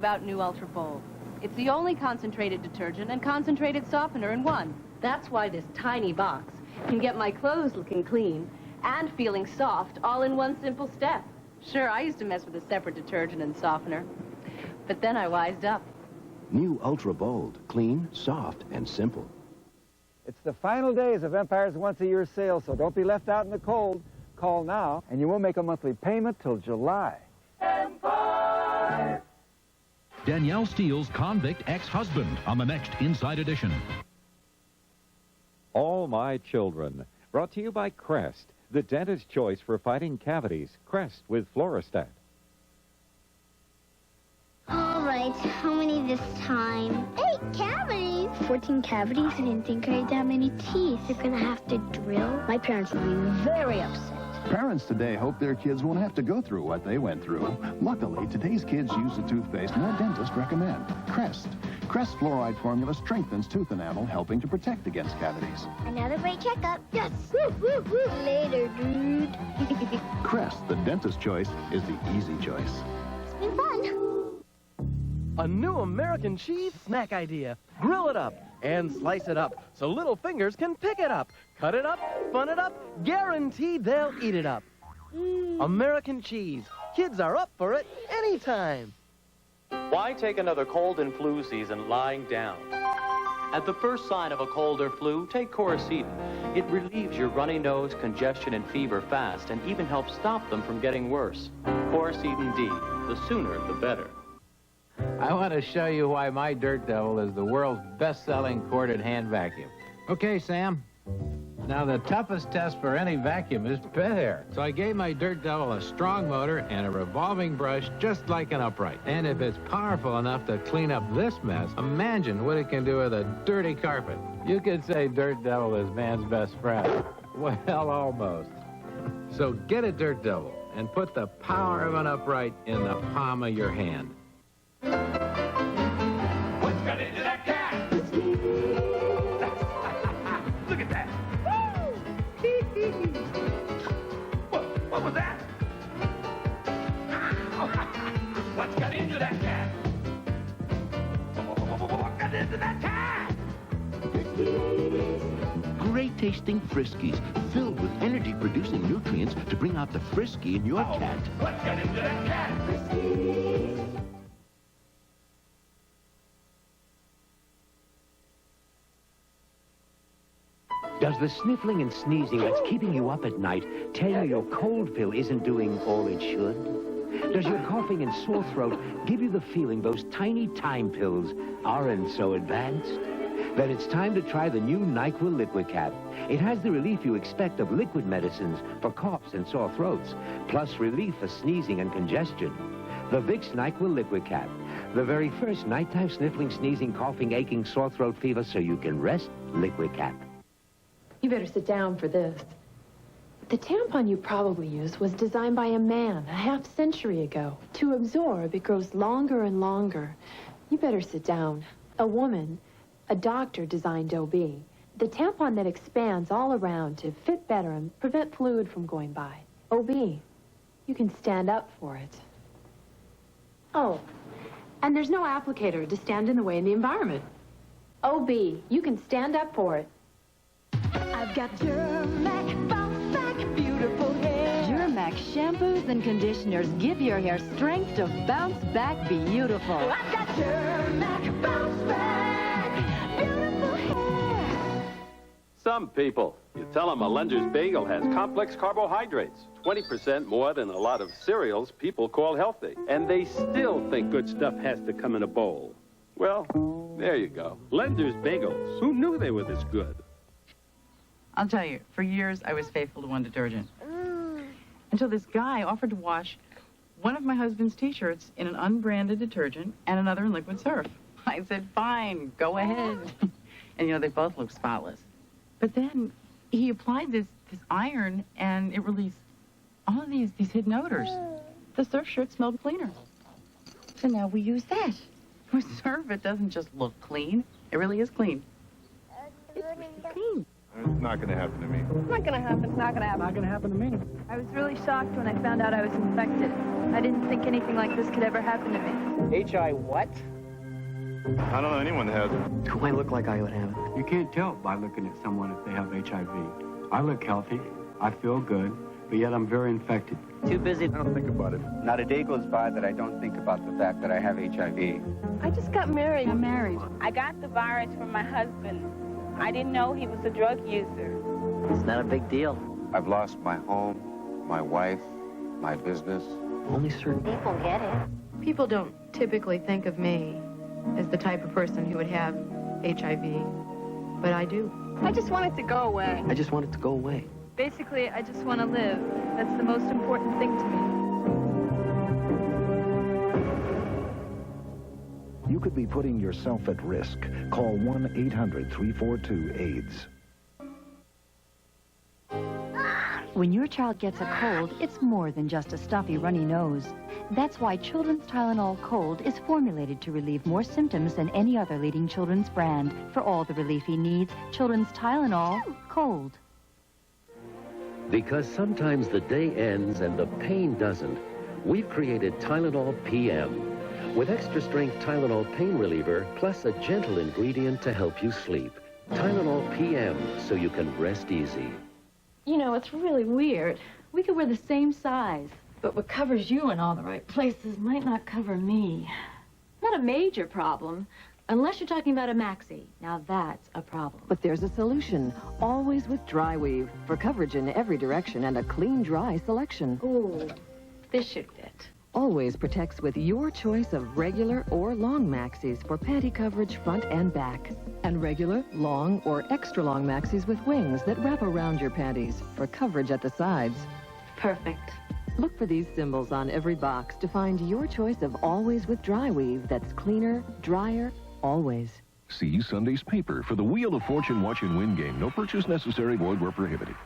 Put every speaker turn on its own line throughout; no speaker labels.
About new Ultra Bold. It's the only concentrated detergent and concentrated softener in one. That's why this tiny box can get my clothes looking clean and feeling soft all in one simple step. Sure, I used to mess with a separate detergent and softener, but then I wised up.
New Ultra Bold. Clean, soft, and simple.
It's the final days of Empire's once-a-year sale, so don't be left out in the cold. Call now, and you won't make a monthly payment till July.
Empire! Danielle Steele's convict ex-husband on the next Inside Edition.
All My Children, brought to you by Crest, the dentist's choice for fighting cavities. Crest with Floristat.
All right, how many this time? 8 cavities. 14 cavities? I didn't think I had that many teeth. You're gonna have to drill? My parents will be very upset.
Parents today hope their kids won't have to go through what they went through. Luckily, today's kids use the toothpaste no dentists recommend. Crest. Crest fluoride formula strengthens tooth enamel, helping to protect against cavities.
Another great checkup. Yes. Woo, woo, woo. Later, dude.
Crest, the dentist's choice, is the easy choice.
It's been fun.
A new American cheese snack idea. Grill it up and slice it up so little fingers can pick it up. Cut it up, fun it up, guaranteed they'll eat it up. American cheese. Kids are up for it anytime.
Why take another cold and flu season lying down? At the first sign of a cold or flu, take Coricidin. It relieves your runny nose, congestion, and fever fast and even helps stop them from getting worse. Coricidin D. The sooner, the better.
I want to show you why my Dirt Devil is the world's best-selling corded hand vacuum. Okay, Sam. Now, the toughest test for any vacuum is pet hair. So I gave my Dirt Devil a strong motor and a revolving brush just like an upright. And if it's powerful enough to clean up this mess, imagine what it can do with a dirty carpet. You could say Dirt Devil is man's best friend. Well, almost. So get a Dirt Devil and put the power of an upright in the palm of your hand.
What's got into that cat? Look at that. What was that? What's got into that cat? What got into that cat?
Great tasting Friskies, filled with energy-producing nutrients to bring out the frisky in your cat.
What's got into that cat? Friskies.
Does the sniffling and sneezing that's keeping you up at night tell you your cold pill isn't doing all it should? Does your coughing and sore throat give you the feeling those tiny time pills aren't so advanced? Then it's time to try the new NyQuil Liquid Cap. It has the relief you expect of liquid medicines for coughs and sore throats, plus relief for sneezing and congestion. The Vicks NyQuil Liquid Cap, the very first nighttime sniffling, sneezing, coughing, aching, sore throat fever so you can rest. Liquid Cap.
You better sit down for this. The tampon you probably used was designed by a man a half-century ago. To absorb, it grows longer and longer. You better sit down. A woman, a doctor designed OB. The tampon that expands all around to fit better and prevent fluid from going by. OB. You can stand up for it. Oh, and there's no applicator to stand in the way in the environment. OB. You can stand up for it.
I've got Jhirmack, bounce back, beautiful hair.
Jhirmack shampoos and conditioners give your hair strength to bounce back beautiful.
I've got Jhirmack, bounce back, beautiful hair.
Some people, you tell them a Lender's bagel has complex carbohydrates, 20% more than a lot of cereals people call healthy. And they still think good stuff has to come in a bowl. Well, there you go. Lender's bagels. Who knew they were this good?
I'll tell you, for years I was faithful to one detergent. Until this guy offered to wash one of my husband's T-shirts in an unbranded detergent and another in liquid surf. I said, fine, go ahead. And, you know, they both look spotless. But then he applied this iron, and it released all of these hidden odors. The surf shirt smelled cleaner. So now we use that. With surf, it doesn't just look clean. It really is clean. It's really clean.
It's not going to happen to me.
It's not going to happen. It's not going to happen.
Not going to happen to me.
I was really shocked when I found out I was infected. I didn't think anything like this could ever happen to me.
H.I. what?
I don't know anyone that has it.
Do I look like I would have it?
You can't tell by looking at someone if they have HIV. I look healthy. I feel good, but yet I'm very infected.
Too busy.
I don't think about it.
Not a day goes by that I don't think about the fact that I have HIV.
I just got married.
I'm married.
I got the virus from my husband. I didn't know he was a drug user.
It's not a big deal.
I've lost my home, my wife, my business.
Only certain
People get it.
People don't typically think of me as the type of person who would have HIV, but I do.
I just want it to go away.
I just want it to go away.
Basically, I just want to live. That's the most important thing to me.
You could be putting yourself at risk. Call 1-800-342-AIDS.
When your child gets a cold, it's more than just a stuffy, runny nose. That's why Children's Tylenol Cold is formulated to relieve more symptoms than any other leading children's brand. For all the relief he needs, Children's Tylenol Cold.
Because sometimes the day ends and the pain doesn't, we've created Tylenol PM. With extra strength Tylenol pain reliever, plus a gentle ingredient to help you sleep. Tylenol PM, so you can rest easy.
You know, it's really weird. We could wear the same size, but what covers you in all the right places might not cover me. Not a major problem, unless you're talking about a maxi. Now that's a problem.
But there's a solution. Always with Dry Weave, for coverage in every direction and a clean, dry selection.
Ooh, this should fit.
Always protects with your choice of regular or long maxis for panty coverage front and back. And regular, long, or extra long maxis with wings that wrap around your panties for coverage at the sides.
Perfect.
Look for these symbols on every box to find your choice of Always with Dry Weave that's cleaner, drier, always.
See Sunday's paper for the Wheel of Fortune Watch and Win game. No purchase necessary, void where prohibited.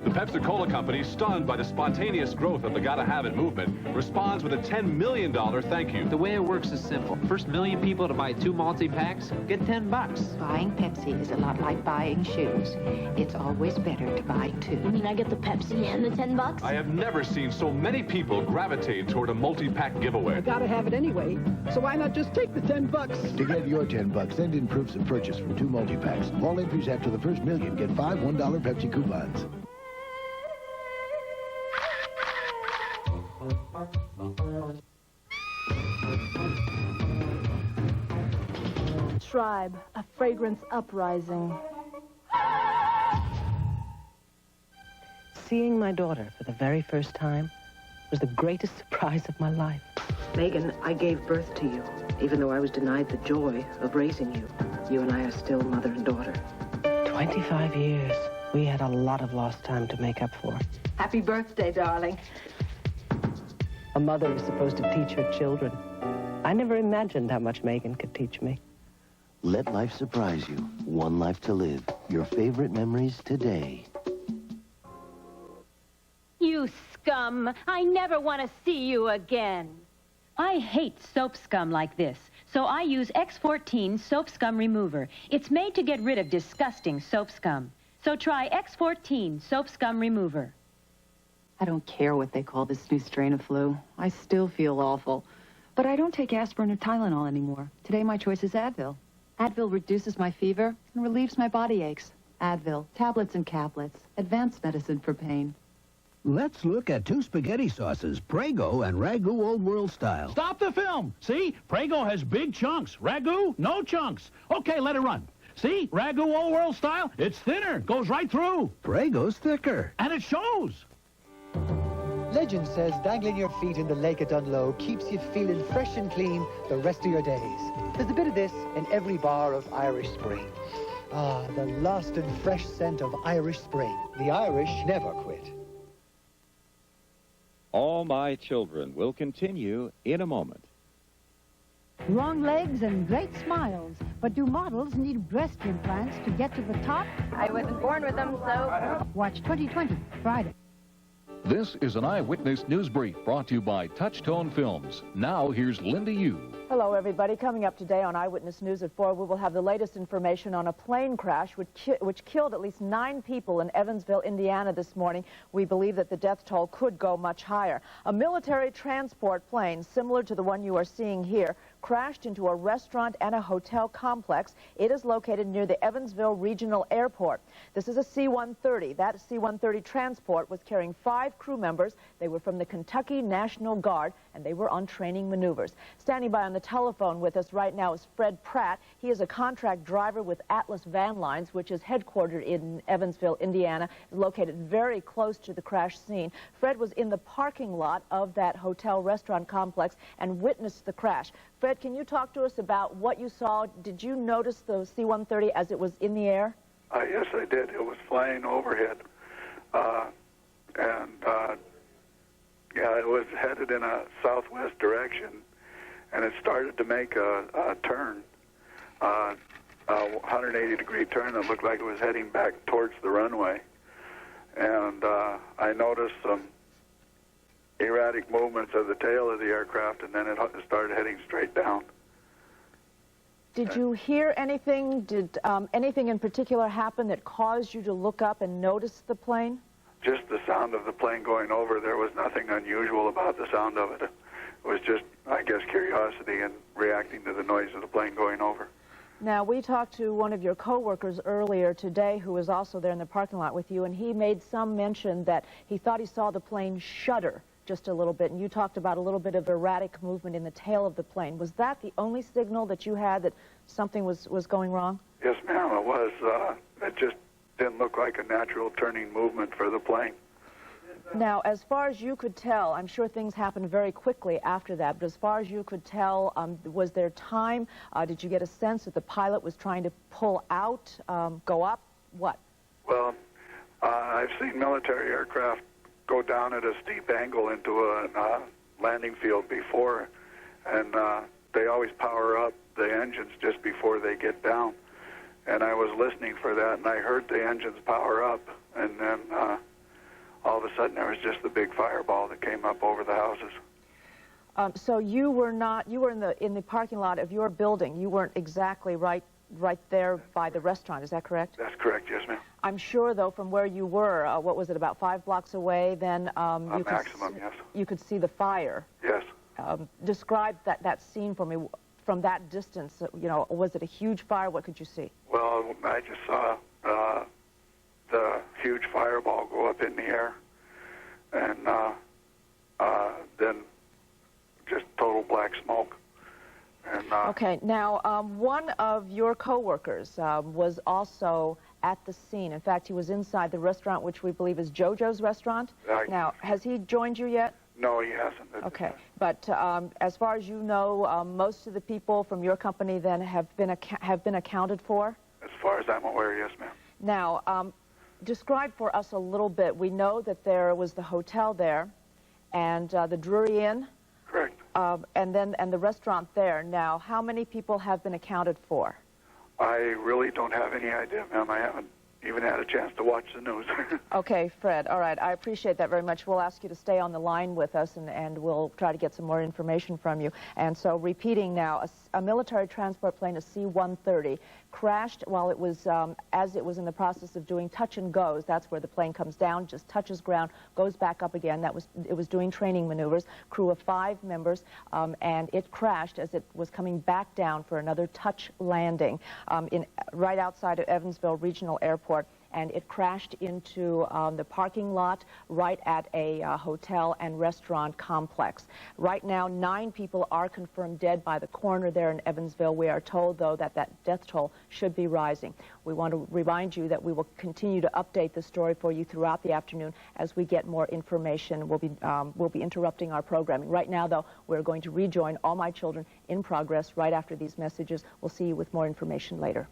The Pepsi-Cola Company, stunned by the spontaneous growth of the Gotta Have It movement, responds with a $10 million thank you.
The way it works is simple. First million people to buy 2 multi-packs get $10.
Buying Pepsi is a lot like buying shoes. It's always better to buy 2.
You mean I get the Pepsi and the $10?
I have never seen so many people gravitate toward a multi-pack giveaway.
I gotta have it anyway, so why not just take the $10?
To get your $10, send in proofs of purchase from 2 multi-packs. All entries after the first million get 5 $1 Pepsi coupons.
Tribe, a fragrance uprising.
Seeing my daughter for the very first time was the greatest surprise of my life. Megan, I gave birth to you, even though I was denied the joy of raising you. You and I are still mother and daughter. 25 years. We had a lot of lost time to make up for. Happy birthday, darling. A mother is supposed to teach her children. I never imagined how much Megan could teach me.
Let life surprise you. One life to live. Your favorite memories today.
You scum! I never want to see you again. I hate soap scum like this, so I use X14 Soap Scum Remover. It's made to get rid of disgusting soap scum. So try X14 Soap Scum Remover.
I don't care what they call this new strain of flu. I still feel awful. But I don't take aspirin or Tylenol anymore. Today my choice is Advil. Advil reduces my fever and relieves my body aches. Advil, tablets and caplets, advanced medicine for pain.
Let's look at 2 spaghetti sauces, Prego and Ragu Old World Style.
Stop the film. See? Prego has big chunks. Ragu, no chunks. Okay, let it run. See? Ragu Old World Style, it's thinner, goes right through.
Prego's thicker.
And it shows.
Legend says dangling your feet in the lake at Dunlow keeps you feeling fresh and clean the rest of your days. There's a bit of this in every bar of Irish Spring. Ah, the lost and fresh scent of Irish Spring. The Irish never quit.
All My Children will continue in a moment.
Long legs and great smiles, but do models need breast implants to get to the top?
I wasn't born with them, so...
Watch 2020, Friday.
This is an Eyewitness News Brief brought to you by Touchtone Films. Now, here's Linda Yu.
Hello, everybody. Coming up today on Eyewitness News at 4, we will have the latest information on a plane crash which killed at least 9 people in Evansville, Indiana this morning. We believe that the death toll could go much higher. A military transport plane, similar to the one you are seeing here, crashed into a restaurant and a hotel complex. It is located near the Evansville Regional Airport. This is a C-130. That C-130 transport was carrying 5 crew members. They were from the Kentucky National Guard, and they were on training maneuvers. Standing by on the telephone with us right now is Fred Pratt. He is a contract driver with Atlas Van Lines, which is headquartered in Evansville, Indiana, located very close to the crash scene. Fred was in the parking lot of that hotel restaurant complex and witnessed the crash. Fred, can you talk to us about what you saw? Did you notice the C-130 as it was in the air?
Yes, I did. It was flying overhead. Yeah, it was headed in a southwest direction, and it started to make a turn, a 180-degree turn that looked like it was heading back towards the runway. And I noticed some erratic movements of the tail of the aircraft, and then it started heading straight down.
Did you hear anything? Did anything in particular happen that caused you to look up and notice the plane?
Just the sound of the plane going over. There was nothing unusual about the sound of it. It was just, I guess, curiosity and reacting to the noise of the plane going over.
Now, we talked to one of your coworkers earlier today who was also there in the parking lot with you, and he made some mention that he thought he saw the plane shudder just a little bit, and you talked about a little bit of erratic movement in the tail of the plane. Was that the only signal that you had that something was going wrong?
Yes, ma'am, it was. It just didn't look like a natural turning movement for the plane.
Now, as far as you could tell, I'm sure things happened very quickly after that, but as far as you could tell, was there time? Did you get a sense that the pilot was trying to pull out, go up? What?
Well, I've seen military aircraft go down at a steep angle into a landing field before, and they always power up the engines just before they get down. And I was listening for that, and I heard the engines power up, and then all of a sudden there was just the big fireball that came up over the houses.
So you were in the parking lot of your building. You weren't exactly right there by the restaurant. Is that correct?
That's correct, yes, ma'am.
I'm sure, though, from where you were, what was it, about 5 blocks away, then
maximum, yes.
You could see the fire.
Yes.
Describe that scene for me. From that distance, you know, was it a huge fire? What could you see?
Well, I just saw the huge fireball go up in the air, and then just total black smoke. And,
okay, now one of your coworkers was also at the scene. In fact, he was inside the restaurant, which we believe is JoJo's restaurant. Now, has he joined you yet?
No, he hasn't.
Okay, but as far as you know, most of the people from your company then have been accounted for?
As far as I'm aware, yes, ma'am.
Now, describe for us a little bit. We know that there was the hotel there, and the Drury Inn.
Correct.
And the restaurant there. Now, how many people have been accounted for?
I really don't have any idea, ma'am. I haven't even had a chance to watch the news.
Okay, Fred. All right. I appreciate that very much. We'll ask you to stay on the line with us, and we'll try to get some more information from you. And so, repeating now, a military transport plane, a C-130, crashed while it was, as it was in the process of doing touch and goes. That's where the plane comes down, just touches ground, goes back up again. It was doing training maneuvers. Crew of 5 members, and it crashed as it was coming back down for another touch landing right outside of Evansville Regional Airport. And it crashed into the parking lot right at a hotel and restaurant complex. Right now, 9 people are confirmed dead by the coroner there in Evansville. We are told, though, that death toll should be rising. We want to remind you that we will continue to update the story for you throughout the afternoon as we get more information. We'll be interrupting our programming. Right now, though, we're going to rejoin All My Children in Progress right after these messages. We'll see you with more information later.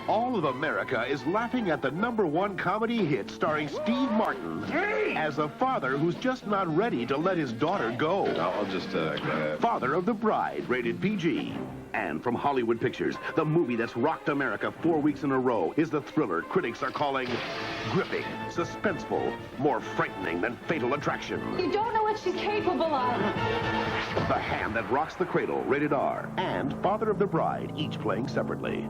All of America is laughing at the #1 comedy hit starring Steve Martin as a father who's just not ready to let his daughter go.
I'll just
Father of the Bride, rated PG. And from Hollywood Pictures, the movie that's rocked America 4 weeks in a row is the thriller critics are calling gripping, suspenseful, more frightening than Fatal Attraction.
You don't know what she's capable of.
The Hand That Rocks the Cradle, rated R, and Father of the Bride, each playing separately.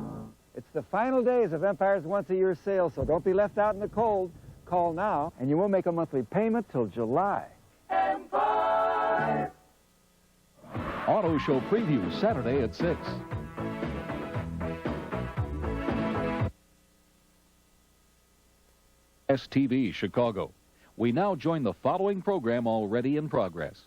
It's the final days of Empire's once-a-year sale, so don't be left out in the cold. Call now, and you won't make a monthly payment till July.
Empire! Auto Show preview Saturday at 6. STV Chicago. We now join the following program already in progress.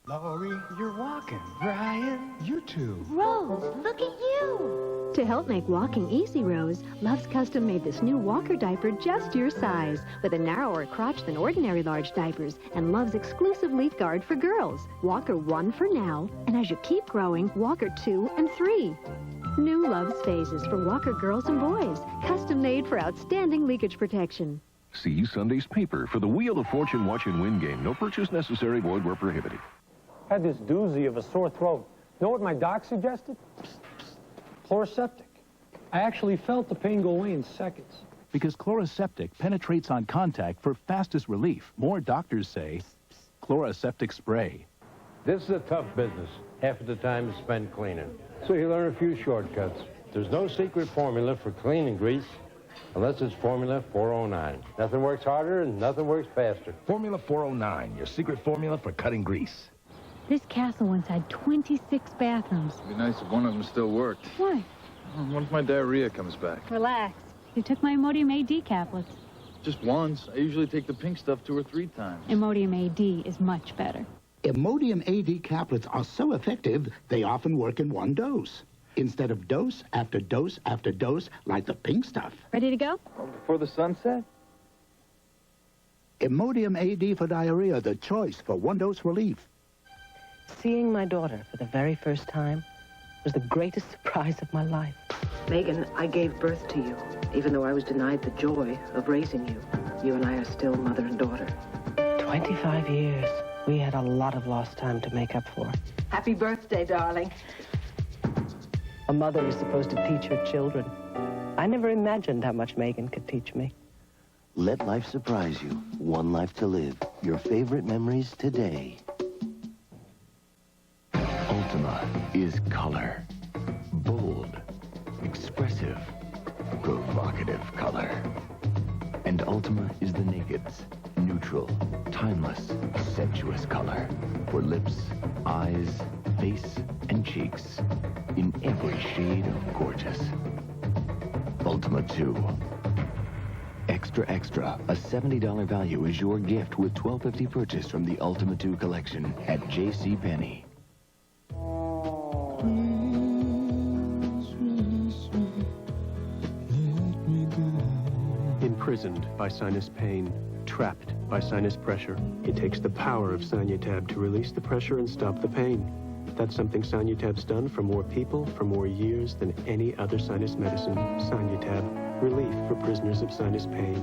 Laurie, you're walking. Brian, you too.
Rose, look at you. To help make walking easy, Rose, Love's custom made this new Walker diaper just your size, with a narrower crotch than ordinary large diapers, and Love's exclusive leaf guard for girls. Walker 1 for now, and as you keep growing, Walker 2 and 3. New Love's phases for Walker girls and boys, custom made for outstanding leakage protection.
See Sunday's paper for the Wheel of Fortune Watch and Win game. No purchase necessary, void where prohibited.
Had this doozy of a sore throat. Know what my doc suggested? Chloroseptic. I actually felt the pain go away in seconds.
Because Chloroseptic penetrates on contact for fastest relief. More doctors say Chloroseptic spray.
This is a tough business. Half of the time is spent cleaning. So you learn a few shortcuts. There's no secret formula for cleaning grease unless it's Formula 409. Nothing works harder and nothing works faster.
Formula 409, your secret formula for cutting grease.
This castle once had 26 bathrooms.
It'd be nice if one of them still worked.
Why?
What if my diarrhea comes back?
Relax. You took my Imodium AD caplets.
Just once. I usually take the pink stuff 2 or 3 times.
Imodium AD is much better.
Imodium AD caplets are so effective, they often work in one dose, instead of dose after dose after dose, like the pink stuff.
Ready to go?
Before the sunset?
Imodium AD for diarrhea, the choice for one-dose relief.
Seeing my daughter for the very first time was the greatest surprise of my life. Megan, I gave birth to you, even though I was denied the joy of raising you. You and I are still mother and daughter. 25 years. We had a lot of lost time to make up for. Happy birthday, darling. A mother is supposed to teach her children. I never imagined how much Megan could teach me.
Let life surprise you. One life to live. Your favorite memories today. Ultima is color. Bold, expressive, provocative color. And Ultima is the naked's neutral, timeless, sensuous color for lips, eyes, face, and cheeks in every shade of gorgeous. Ultima 2. Extra Extra, a $70 value is your gift with $12.50 purchase from the Ultima 2 collection at JCPenney.
Imprisoned by sinus pain, trapped by sinus pressure. It takes the power of Sanyutab to release the pressure and stop the pain. That's something Sanyutab's done for more people for more years than any other sinus medicine. Sanyutab, relief for prisoners of sinus pain.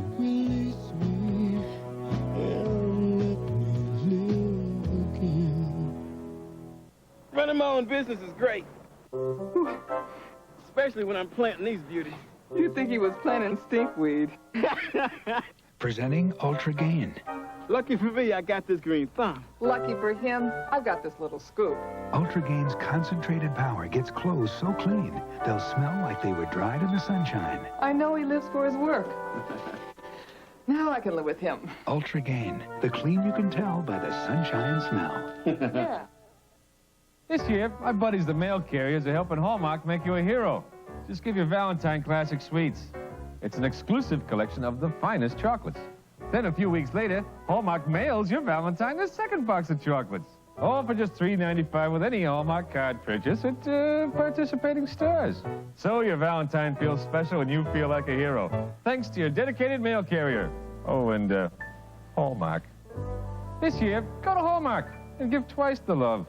Running my own business is great. Especially when I'm planting these beauties. You'd think he was planting stinkweed.
Presenting Ultra Gain.
Lucky for me, I got this green thumb.
Lucky for him, I've got this little scoop.
Ultra Gain's concentrated power gets clothes so clean, they'll smell like they were dried in the sunshine.
I know he lives for his work. Now I can live with him.
Ultra Gain, the clean you can tell by the sunshine smell.
Yeah.
This year, my buddies the mail carriers are helping Hallmark make you a hero. Just give your Valentine classic sweets. It's an exclusive collection of the finest chocolates. Then a few weeks later, Hallmark mails your Valentine a second box of chocolates. All for just $3.95 with any Hallmark card purchase at participating stores. So your Valentine feels special and you feel like a hero. Thanks to your dedicated mail carrier. Oh, and Hallmark. This year, go to Hallmark and give twice the love.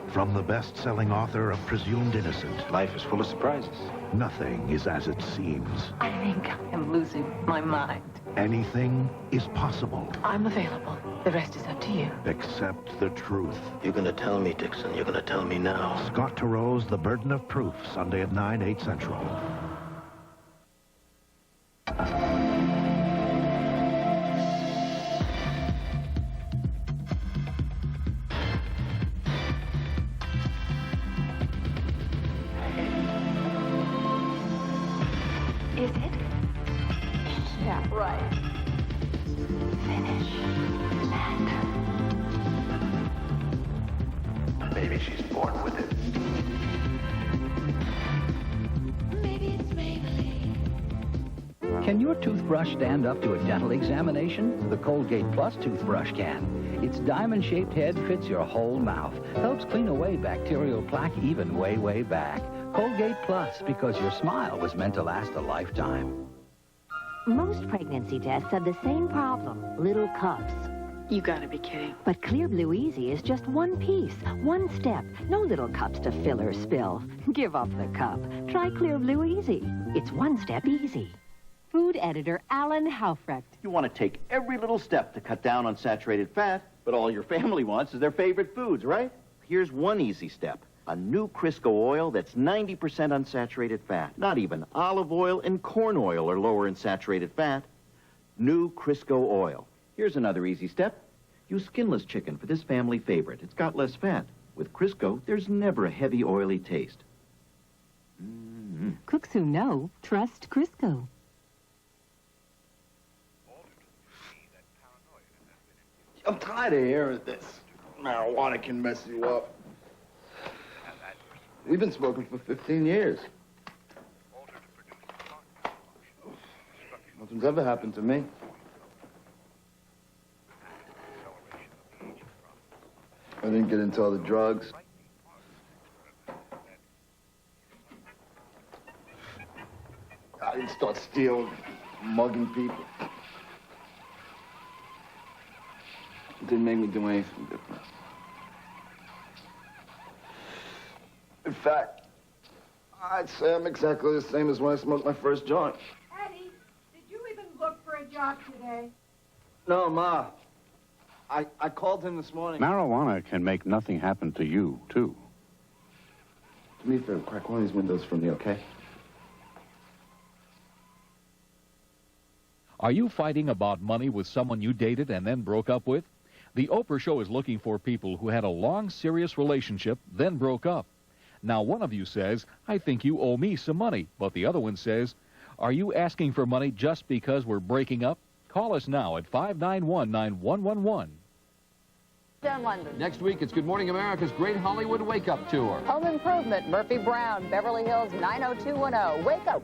From the best-selling author of Presumed Innocent, life is full of surprises. Nothing is as it seems.
I think I am losing my mind.
Anything is possible.
I'm available. The rest is up to you.
Except the truth.
You're gonna tell me, Dixon. You're gonna tell me now.
Scott Turo's The Burden of Proof, Sunday at 9, 8 Central.
maybe she's born with it.
Can your toothbrush stand up to a dental examination? The Colgate Plus toothbrush can. Its diamond-shaped head fits your whole mouth, helps clean away bacterial plaque even way, way back. Colgate Plus, because your smile was meant to last a lifetime.
Most pregnancy tests have the same problem, little cups.
You gotta be kidding.
But Clear Blue Easy is just one piece, one step. No little cups to fill or spill. Give up the cup. Try Clear Blue Easy. It's one step easy.
Food editor Alan Haufrecht.
You want to take every little step to cut down on saturated fat, but all your family wants is their favorite foods, right? Here's one easy step. A new Crisco oil that's 90% unsaturated fat. Not even olive oil and corn oil are lower in saturated fat. New Crisco oil. Here's another easy step. Use skinless chicken for this family favorite. It's got less fat. With Crisco, there's never a heavy, oily taste.
Cooks who know, trust Crisco.
I'm tired of hearing this. Marijuana can mess you up. We've been smoking for 15 years. Nothing's ever happened to me. I didn't get into all the drugs. I didn't start stealing, mugging people. It didn't make me do anything different. In fact, I'd say I'm exactly the same as when I smoked my first joint.
Eddie, did you even look for a job today?
No, Ma. I called him this morning.
Marijuana can make nothing happen to you, too.
Do me a favor, crack one of these windows for me, okay?
Are you fighting about money with someone you dated and then broke up with? The Oprah Show is looking for people who had a long, serious relationship, then broke up. Now, one of you says, I think you owe me some money. But the other one says, are you asking for money just because we're breaking up? Call us now at 591-9111.
London.
Next week, it's Good Morning America's Great Hollywood Wake Up Tour.
Home Improvement, Murphy Brown, Beverly Hills 90210. Wake up.